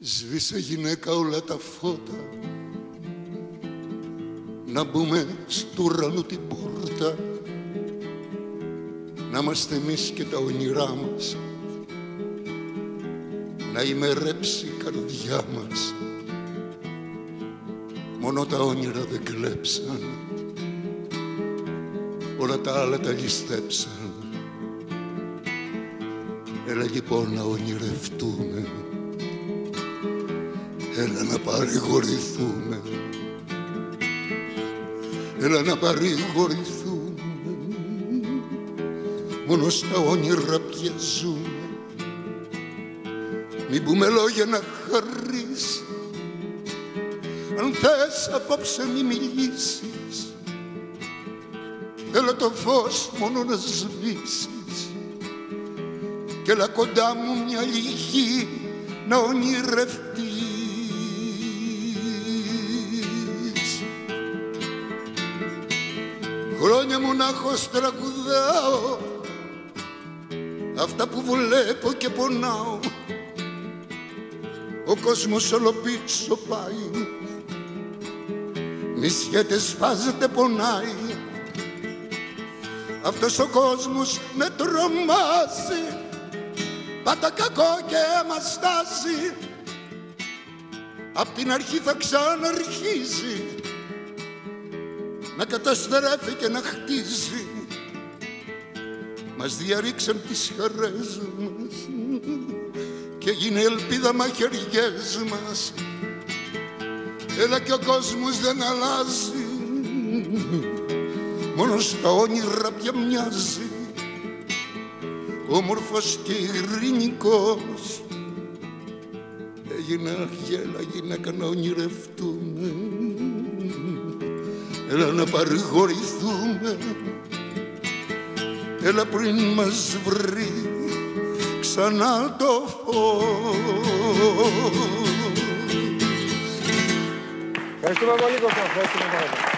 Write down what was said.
Σβήσε γυναίκα όλα τα φώτα, να μπούμε στου ουρανού την πόρτα, να είμαστε εμείς και τα όνειρά μας, να ημερέψει η καρδιά μας. Μόνο τα όνειρα δεν κλέψαν, όλα τα άλλα τα ληστέψαν. Έλα λοιπόν να ονειρευτούμε, έλα να παρηγορηθούμε, έλα να παρηγορηθούμε. Μόνο στα όνειρα πια ζούμε. Μην πούμε λόγια να χαρείς, αν θες απόψε μη μιλήσεις. Έλα το φως μόνο να σβήσεις κι έλα κοντά μου μια λίγη να ονειρευτείς. Χρόνια μου να έχω στραγουδάω αυτά που βλέπω και πονάω. Ο κόσμος όλο πίσω πάει, νησιέται, σφάζεται, πονάει. Αυτός ο κόσμος με τρομάζει, πάντα κακό και μας στάζει. Απ' την αρχή θα ξαναρχίζει να καταστρέφει και να χτίζει. Μας διαρρήξαν τις χαρές μας και έγινε ελπίδα μαχαιριές μας. Έλα και ο κόσμος δεν αλλάζει, μόνο στα όνειρα πια μοιάζει. Όμορφος και ειρηνικός έγινε αρχέλα γυναίκα να ονειρευτούμε. Έλα να παρηγορηθούμε, έλα πριν μας βρει ξανά το φως. Ευχαριστούμε πολύ, Κώστα. Ευχαριστούμε πάρα πολύ.